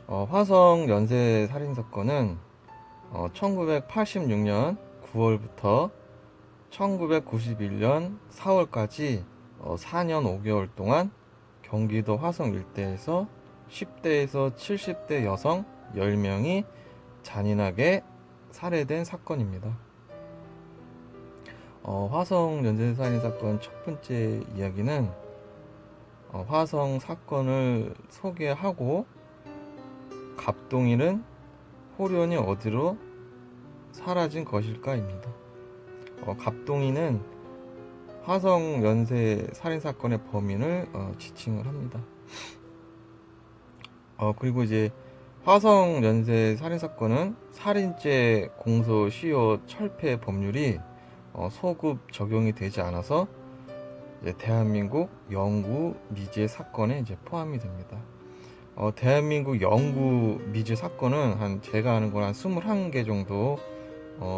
화성 연쇄 살인 사건은 1986년 9월부터 1991년 4월까지 4년 5개월 동안 경기도 화성 일대에서 10대에서 70대 여성 10명이 잔인하게 살해된 사건입니다. 화성 연쇄살인 사건 첫 번째 이야기는 화성 사건을 소개하고 갑동일은 호련이 어디로 사라진 것일까입니다. 갑동이는 화성 연쇄 살인 사건의 범인을 지칭을 합니다. 그리고 이제 화성 연쇄 살인 사건은 살인죄 공소시효 철폐 법률이 소급 적용이 되지 않아서 이제 대한민국 영구 미제 사건에 이제 포함이 됩니다. 대한민국 영구 미제 사건은 제가 아는 건 한 21개 정도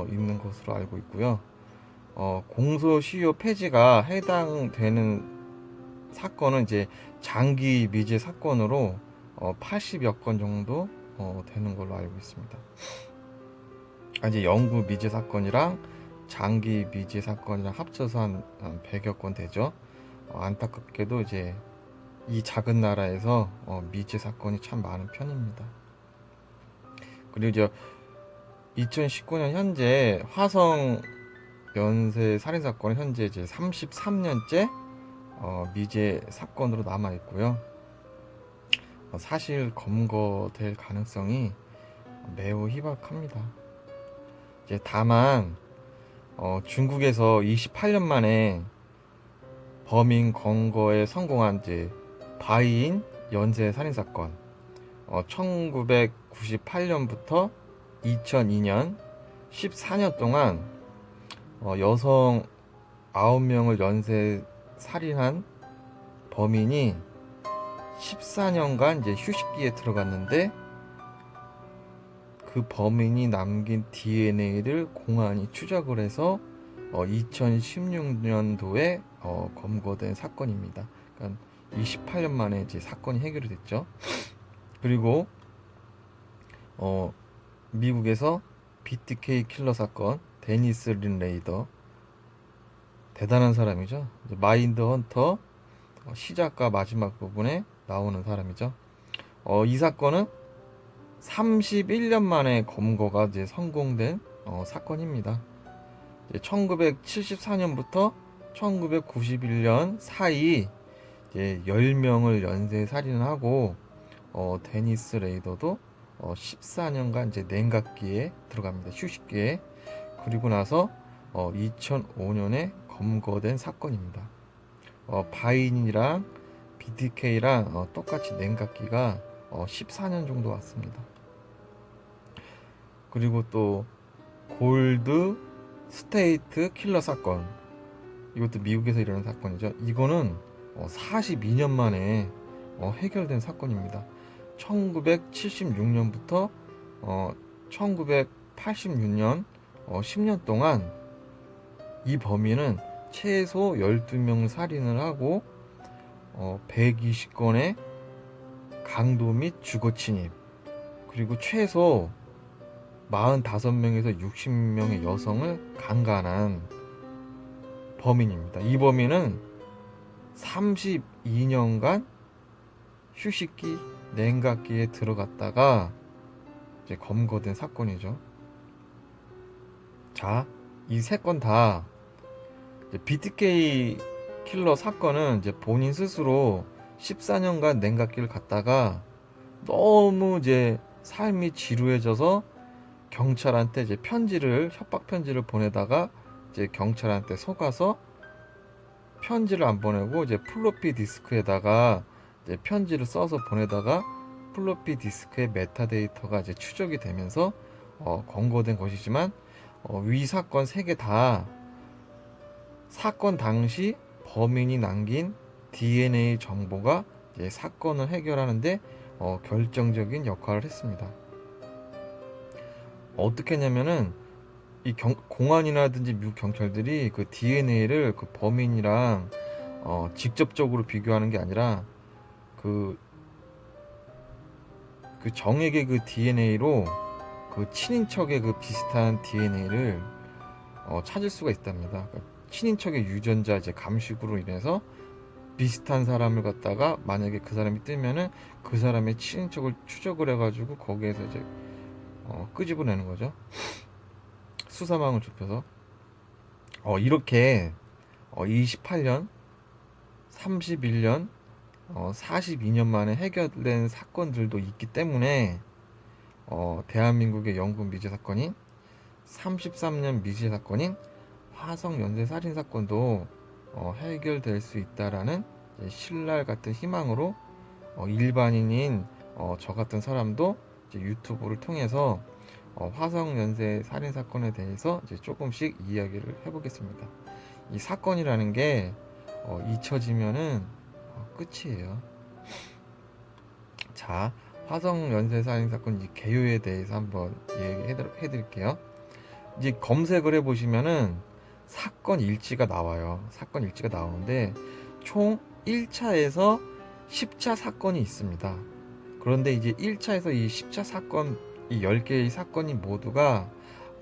있는 것으로 알고 있고요. 공소시효 폐지가 해당되는 사건은 이제 장기 미제 사건으로 80여 건 정도 되는 걸로 알고 있습니다. 이제 영구 미제 사건이랑 장기 미제 사건이랑 합쳐서 한 100여 건 되죠. 안타깝게도 이제 이 작은 나라에서 미제 사건이 참 많은 편입니다. 그리고 이제 2019년 현재 화성 연쇄 살인 사건은 현재 이제 33년째 미제 사건으로 남아 있고요. 사실 검거될 가능성이 매우 희박합니다. 이제 다만 중국에서 28년 만에 범인 검거에 성공한 이제 바이인 연쇄 살인 사건, 1998년부터 2002년 14년 동안 여성 9명을 연쇄 살인한 범인이 14년간 이제 휴식기에 들어갔는데 그 범인이 남긴 DNA를 공안이 추적을 해서 2016년도에 검거된 사건입니다. 그러니까 28년 만에 이제 사건이 해결이 됐죠. 그리고 미국에서 BTK 킬러 사건, 데니스 린 레이더, 대단한 사람이죠. 마인드 헌터 시작과 마지막 부분에 나오는 사람이죠. 이 사건은 31년 만에 검거가 이제 성공된 사건입니다. 1974년부터 1991년 사이 이제 10명을 연쇄 살인하고 데니스 레이더도 14년간 이제 냉각기에 들어갑니다. 휴식기에. 그리고 나서 2005년에 검거된 사건입니다. 바인이랑 BTK랑 똑같이 냉각기가 14년 정도 왔습니다. 그리고 또 골드 스테이트 킬러 사건, 이것도 미국에서 일어난 사건이죠. 이거는 42년 만에 해결된 사건입니다. 1976년부터 1986년 10년 동안 이 범인은 최소 12명 살인을 하고 120건의 강도 및 주거 침입, 그리고 최소 45명에서 60명의 여성을 강간한 범인입니다. 이 범인은 32년간 휴식기 냉각기에 들어갔다가 이제 검거된 사건이죠. 자, 이 세 건 다 BTK 킬러 사건은 이제 본인 스스로 14년간 냉각기를 갔다가 너무 이제 삶이 지루해져서 경찰한테 이제 협박 편지를 보내다가 이제 경찰한테 속아서 편지를 안 보내고 이제 플로피 디스크에다가 이제 편지를 써서 보내다가 플로피 디스크의 메타데이터가 이제 추적이 되면서 검거된 것이지만 위 사건 3개 다 사건 당시 범인이 남긴 DNA 정보가 이제 사건을 해결하는데 결정적인 역할을 했습니다. 어떻게 했냐면은 이 공안이라든지 미국 경찰들이 그 DNA를 그 범인이랑 직접적으로 비교하는 게 아니라 그 그 정액의 그 DNA로 그 친인척의 그 비슷한 DNA를 찾을 수가 있답니다. 그러니까 친인척의 유전자 이제 감식으로 인해서 비슷한 사람을 갖다가 만약에 그 사람이 뜨면은 그 사람의 친인척을 추적을 해가지고 거기에서 이제 끄집어내는 거죠. 수사망을 좁혀서 이렇게 28년, 31년, 42년 만에 해결된 사건들도 있기 때문에 대한민국의 영국 미제 사건인 33년 미제 사건인 화성 연쇄 살인 사건도 해결될 수 있다라는 신랄 같은 희망으로 일반인인 저 같은 사람도 이제 유튜브를 통해서 화성 연쇄 살인 사건에 대해서 이제 조금씩 이야기를 해보겠습니다. 이 사건이라는 게 잊혀지면은 끝이에요. 자, 화성 연쇄 살인 사건 이 개요에 대해서 한번 얘기해 드릴게요. 이제 검색을 해 보시면은 사건 일지가 나와요. 사건 일지가 나오는데 총 1차에서 10차 사건이 있습니다. 그런데 이제 1차에서 이 10차 사건, 이 10개의 사건이 모두가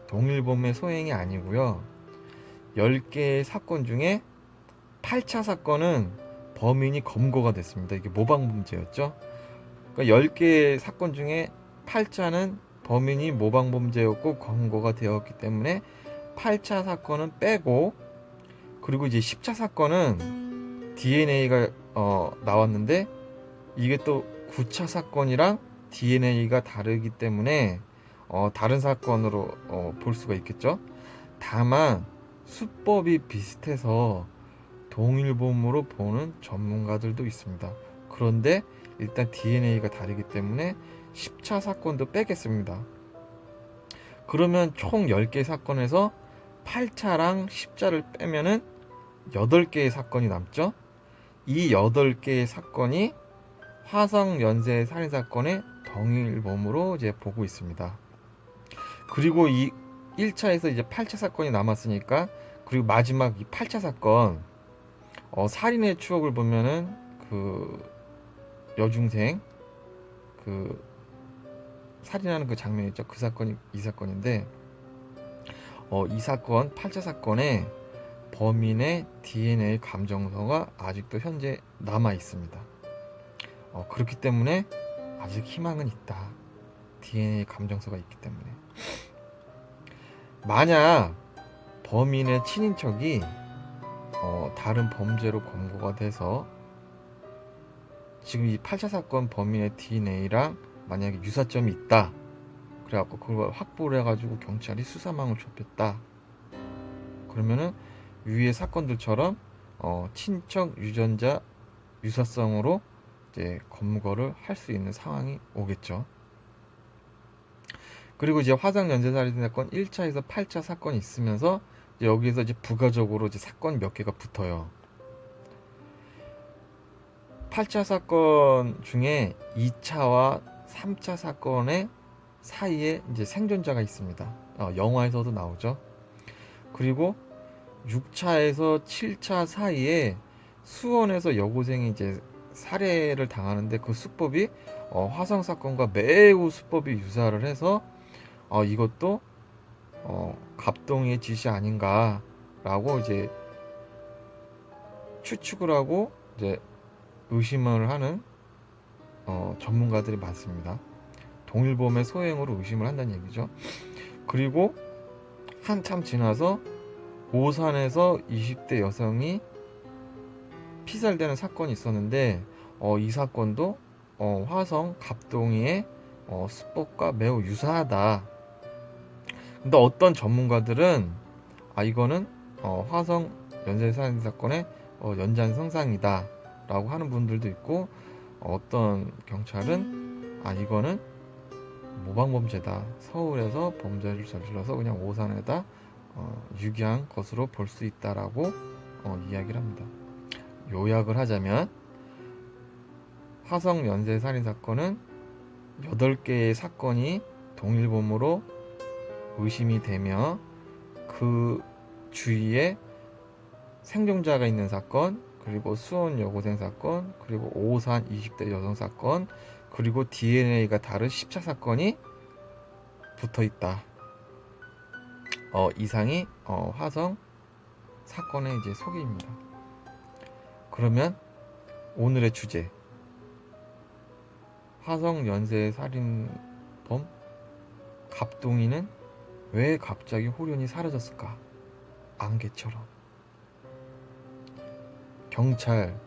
동일범의 소행이 아니고요. 10개의 사건 중에 8차 사건은 범인이 검거가 됐습니다. 이게 모방범죄였죠. 그러니까 10개의 사건 중에 8차는 범인이 모방범죄였고 검거가 되었기 때문에 8차 사건은 빼고, 그리고 이제 10차 사건은 DNA가 나왔는데 이게 또 9차 사건이랑 DNA가 다르기 때문에 다른 사건으로 볼 수가 있겠죠. 다만 수법이 비슷해서 동일범으로 보는 전문가들도 있습니다. 그런데 일단 DNA가 다르기 때문에 10차 사건도 빼겠습니다. 그러면 총 10개 사건에서 8차랑 10차를 빼면은 8개의 사건이 남죠. 이 8개의 사건이 화성 연쇄 살인 사건의 동일범으로 이제 보고 있습니다. 그리고 이 1차에서 이제 8차 사건이 남았으니까, 그리고 마지막 이 8차 사건 살인의 추억을 보면은 그 여중생 그 살인하는 그 장면이 있죠. 그 사건이 이 사건인데 이 사건 8차 사건에 범인의 DNA 감정서가 아직도 현재 남아 있습니다. 그렇기 때문에 아직 희망은 있다. DNA 감정서가 있기 때문에. 만약 범인의 친인척이 다른 범죄로 검거가 돼서 지금 이 8차 사건 범인의 DNA랑 만약에 유사점이 있다. 그래갖고 그걸 확보를 해가지고 경찰이 수사망을 좁혔다. 그러면은 위의 사건들처럼 친척 유전자 유사성으로 이제 검거를 할 수 있는 상황이 오겠죠. 그리고 이제 화성 연쇄살인 사건 1차에서 8차 사건이 있으면서 이제 여기에서 이제 부가적으로 이제 사건 몇 개가 붙어요. 8차 사건 중에 2차와 3차 사건의 사이에 이제 생존자가 있습니다. 영화에서도 나오죠. 그리고 6차에서 7차 사이에 수원에서 여고생이 이제 살해를 당하는데 그 수법이 화성 사건과 매우 수법이 유사를 해서 이것도 갑동이의 짓이 아닌가라고 이제 추측을 하고 이제 의심을 하는 전문가들이 많습니다. 동일범의 소행으로 의심을 한다는 얘기죠. 그리고 한참 지나서 오산에서 20대 여성이 피살되는 사건이 있었는데 이 사건도 화성 갑동이의 수법과 매우 유사하다. 근데 어떤 전문가들은 이거는 화성 연쇄살인 사건의 연장선상이다 라고 하는 분들도 있고, 어떤 경찰은 이거는 모방범죄다, 서울에서 범죄를 저질러서 그냥 오산에다 유기한 것으로 볼 수 있다라고 이야기를 합니다. 요약을 하자면 화성 연쇄 살인 사건은 8개의 사건이 동일범으로 의심이 되며 그 주위에 생존자가 있는 사건, 그리고 수원 여고생 사건, 그리고 오산 20대 여성 사건, 그리고 DNA가 다른 10차 사건이 붙어 있다. 이상이 화성 사건의 이제 소개입니다. 그러면 오늘의 주제, 화성 연쇄 살인범 갑동이는 왜 갑자기 호련히 사라졌을까? 안개처럼. 경찰,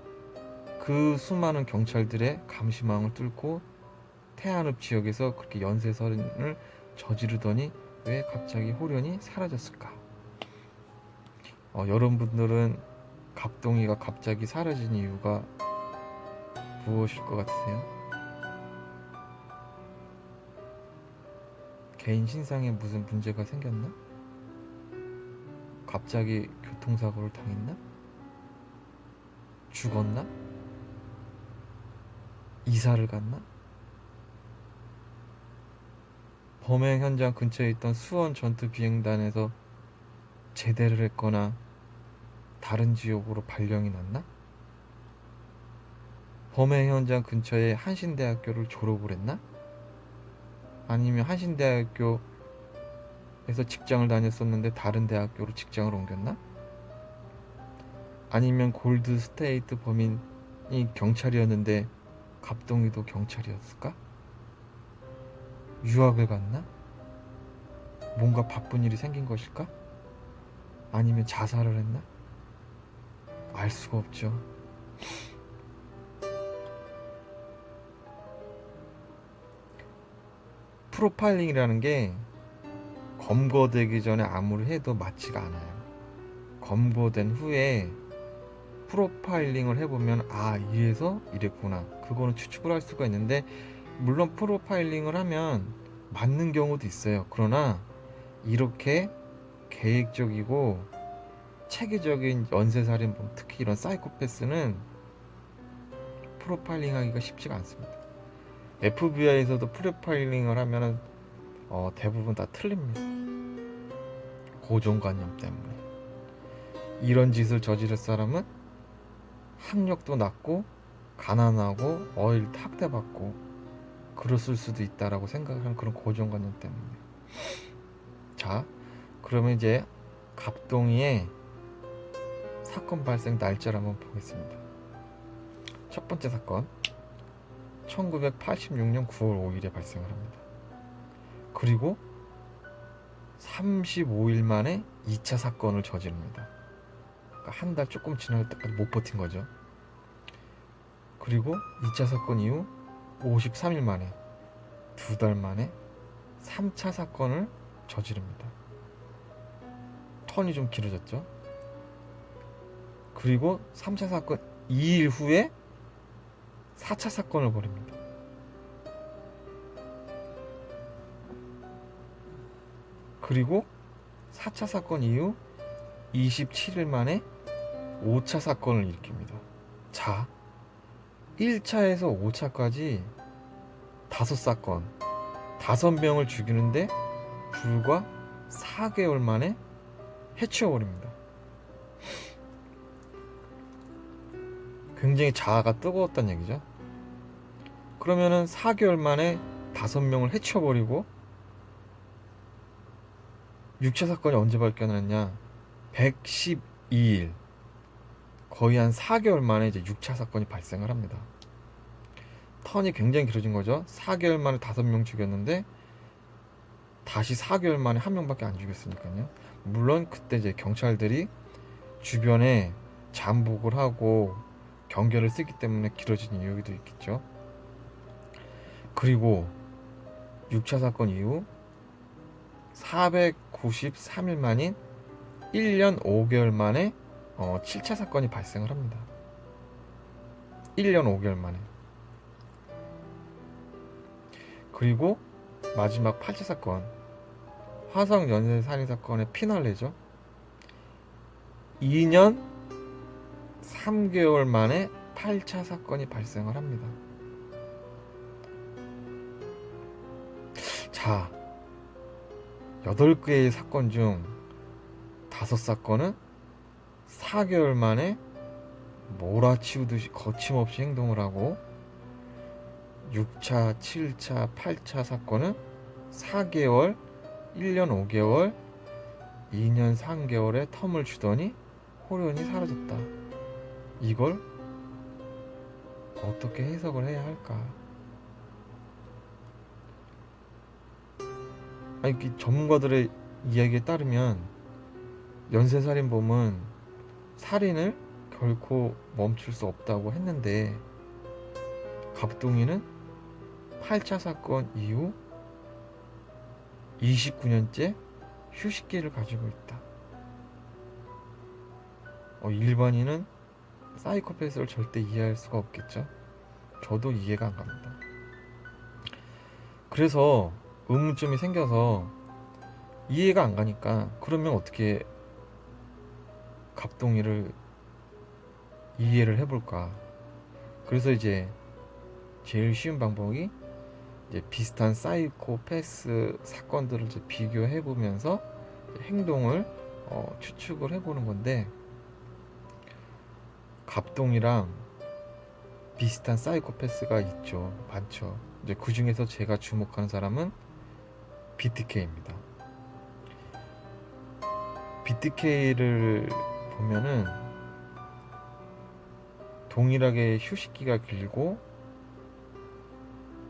그 수많은 경찰들의 감시망을 뚫고 태안읍 지역에서 그렇게 연쇄살인을 저지르더니 왜 갑자기 호련히 사라졌을까? 여러분들은 갑동이가 갑자기 사라진 이유가 무엇일 것 같으세요? 개인 신상에 무슨 문제가 생겼나? 갑자기 교통사고를 당했나? 죽었나? 이사를 갔나? 범행 현장 근처에 있던 수원 전투 비행단에서 제대를 했거나 다른 지역으로 발령이 났나? 범행 현장 근처에 한신대학교를 졸업을 했나? 아니면 한신대학교에서 직장을 다녔었는데 다른 대학교로 직장을 옮겼나? 아니면 골드 스테이트 범인이 경찰이었는데 갑동이도 경찰이었을까? 유학을 갔나? 뭔가 바쁜 일이 생긴 것일까? 아니면 자살을 했나? 알 수가 없죠. 프로파일링이라는 게 검거되기 전에 아무리 해도 맞지가 않아요. 검거된 후에 프로파일링을 해보면 이래서 이랬구나, 그거는 추측을 할 수가 있는데, 물론 프로파일링을 하면 맞는 경우도 있어요. 그러나 이렇게 계획적이고 체계적인 연쇄살인범, 특히 이런 사이코패스는 프로파일링 하기가 쉽지가 않습니다. FBI에서도 프로파일링을 하면 대부분 다 틀립니다. 고정관념 때문에. 이런 짓을 저지를 사람은 학력도 낮고 가난하고 어릴 때 학대받고 그랬을 수도 있다라고 생각하는 그런 고정관념 때문에. 자, 그러면 이제 갑동이의 사건 발생 날짜를 한번 보겠습니다. 첫 번째 사건, 1986년 9월 5일에 발생을 합니다. 그리고 35일 만에 2차 사건을 저지릅니다. 그러니까 한 달 조금 지날 때까지 못 버틴 거죠. 그리고 2차 사건 이후 53일 만에, 2달 만에 3차 사건을 저지릅니다. 턴이 좀 길어졌죠. 그리고 3차 사건 2일 후에 4차 사건을 벌입니다. 그리고 4차 사건 이후 27일 만에 5차 사건을 일으킵니다. 자, 1차에서 5차까지 5사건, 5명을 죽이는데 불과 4개월 만에 해치워버립니다. 굉장히 자아가 뜨거웠단 얘기죠. 그러면은 4개월 만에 5명을 해치워버리고 6차 사건이 언제 발견했냐? 112일, 거의 한 4개월 만에 이제 6차 사건이 발생을 합니다. 턴이 굉장히 길어진 거죠. 4개월 만에 5명 죽였는데 다시 4개월 만에 1명밖에 안 죽였으니까요. 물론 그때 이제 경찰들이 주변에 잠복을 하고 경계를 쓰기 때문에 길어진 이유도 있겠죠. 그리고 6차 사건 이후 493일 만인 1년 5개월 만에 7차 사건이 발생을 합니다. 1년 5개월 만에. 그리고 마지막 8차 사건, 화성 연쇄 살인 사건의 피날레죠. 2년 3개월 만에 8차 사건이 발생을 합니다. 자, 8개의 사건 중 5사건은 4개월 만에 몰아치우듯이 거침없이 행동을 하고, 6차, 7차, 8차 사건은 4개월, 1년 5개월, 2년 3개월의 텀을 주더니 호련히 사라졌다. 이걸 어떻게 해석을 해야 할까? 아니, 전문가들의 이야기에 따르면 연쇄살인범은 살인을 결코 멈출 수 없다고 했는데, 갑동이는 8차 사건 이후 29년째 휴식기를 가지고 있다. 일반인은 사이코패스를 절대 이해할 수가 없겠죠. 저도 이해가 안 갑니다. 그래서 의문점이 생겨서 이해가 안 가니까, 그러면 어떻게 갑동이를 이해를 해볼까? 그래서 이제 제일 쉬운 방법이 이제 비슷한 사이코패스 사건들을 이제 비교해 보면서 행동을 추측을 해보는 건데, 갑동이랑 비슷한 사이코패스가 있죠. 많죠. 이제 그 중에서 제가 주목하는 사람은 BTK입니다. BTK를 보면은 동일하게 휴식기가 길고,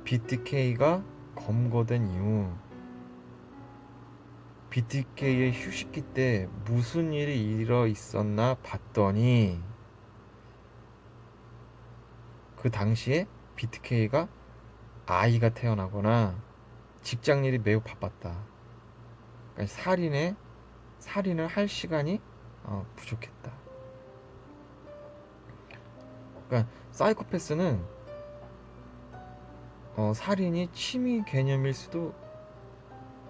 BTK가 검거된 이후 BTK의 휴식기 때 무슨 일이 일어 있었나 봤더니, 그 당시에 BTK가 아이가 태어나거나 직장일이 매우 바빴다. 그러니까 살인을 할 시간이 부족했다. 그러니까 사이코패스는 살인이 취미 개념일 수도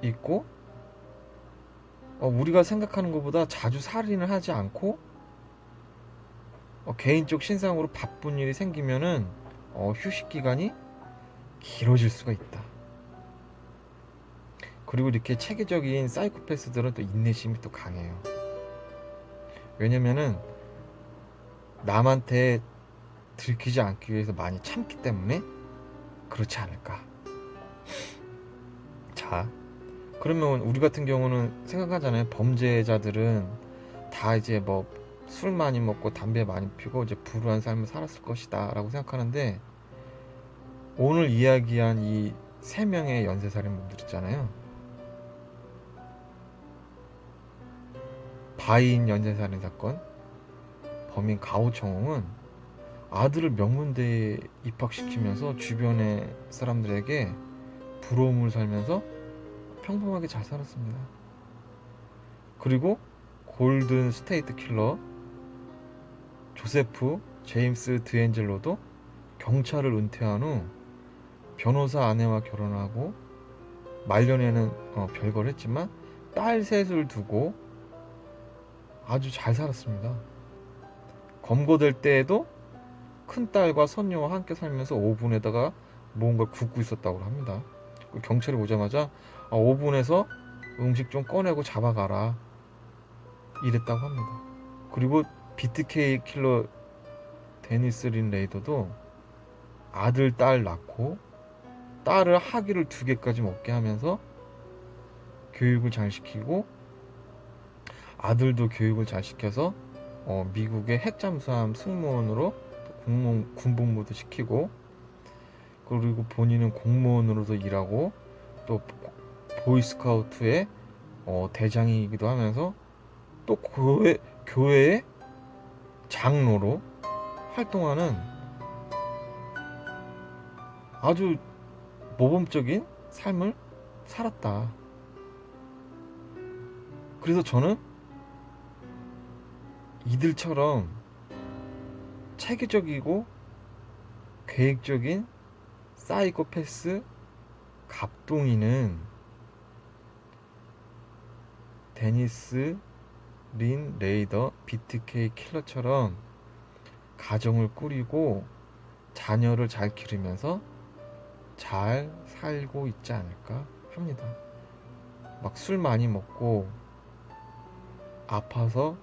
있고, 우리가 생각하는 것보다 자주 살인을 하지 않고 개인적 신상으로 바쁜 일이 생기면은 휴식 기간이 길어질 수가 있다. 그리고 이렇게 체계적인 사이코패스들은 또 인내심이 또 강해요. 왜냐면은 남한테 들키지 않기 위해서 많이 참기 때문에 그렇지 않을까. 자, 그러면 우리 같은 경우는 생각하잖아요. 범죄자들은 다 이제 뭐 술 많이 먹고 담배 많이 피고 이제 불우한 삶을 살았을 것이다 라고 생각하는데, 오늘 이야기한 이 3명의 연쇄살인범들 있잖아요. 바이인 연쇄살인 사건 범인 가오청홍은 아들을 명문대에 입학시키면서 주변의 사람들에게 부러움을 살면서 평범하게 잘 살았습니다. 그리고 골든 스테이트 킬러 조세프 제임스 드앤젤로도 경찰을 은퇴한 후 변호사 아내와 결혼하고 말년에는 별걸 했지만 딸 셋을 두고 아주 잘 살았습니다. 검거될 때에도 큰딸과 손녀와 함께 살면서 오븐에다가 뭔가 굽고 있었다고 합니다. 경찰이 오자마자 오븐에서 음식 좀 꺼내고 잡아가라 이랬다고 합니다. 그리고 BTK 킬러 데니스 린 레이더도 아들, 딸 낳고 딸을 학위를 2개까지 먹게 하면서 교육을 잘 시키고, 아들도 교육을 잘 시켜서 미국의 핵잠수함 승무원으로 군복무도 시키고, 그리고 본인은 공무원으로도 일하고 또 보이스카우트의 대장이기도 하면서 또 교회의 장로로 활동하는 아주 모범적인 삶을 살았다. 그래서 저는 이들처럼 체계적이고 계획적인 사이코패스 갑동이는 데니스 린 레이더 BTK 킬러처럼 가정을 꾸리고 자녀를 잘 기르면서 잘 살고 있지 않을까 합니다. 막 술 많이 먹고 아파서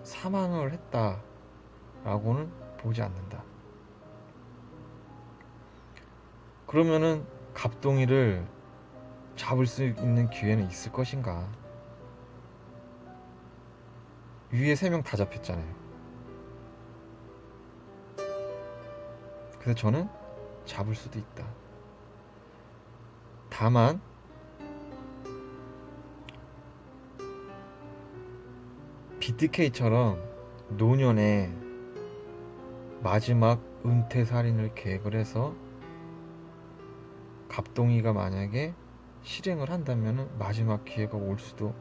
사망을 했다라고는 보지 않는다. 그러면은 갑동이를 잡을 수 있는 기회는 있을 것인가? 위에 3명 다 잡혔잖아요. 그래서 저는 잡을 수도 있다. 다만 BTK처럼 노년에 마지막 은퇴 살인을 계획을 해서 갑동이가 만약에 실행을 한다면 마지막 기회가 올 수도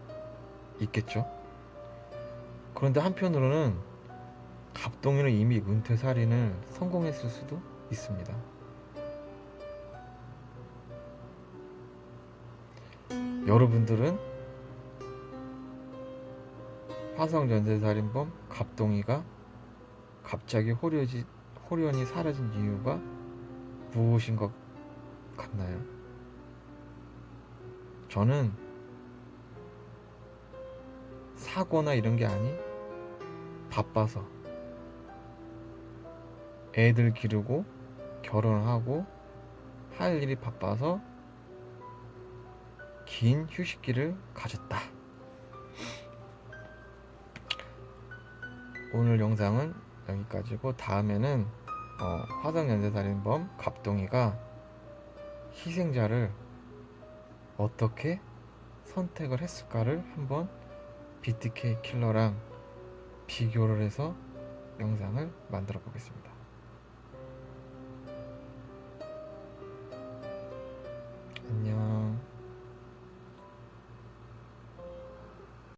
있겠죠. 그런데 한편으로는 갑동이는 이미 은퇴 살인을 성공했을 수도 있습니다. 여러분들은 화성 연쇄살인범 갑동이가 갑자기 호련히 사라진 이유가 무엇인 것 같나요? 저는 사고나 이런 게 아니 바빠서 애들 기르고 결혼하고 할 일이 바빠서 긴 휴식기를 가졌다. 오늘 영상은 여기까지고 다음에는 화성 연쇄살인범 갑동이가 희생자를 어떻게 선택을 했을까를 한번 BTK 킬러랑 비교를 해서 영상을 만들어 보겠습니다.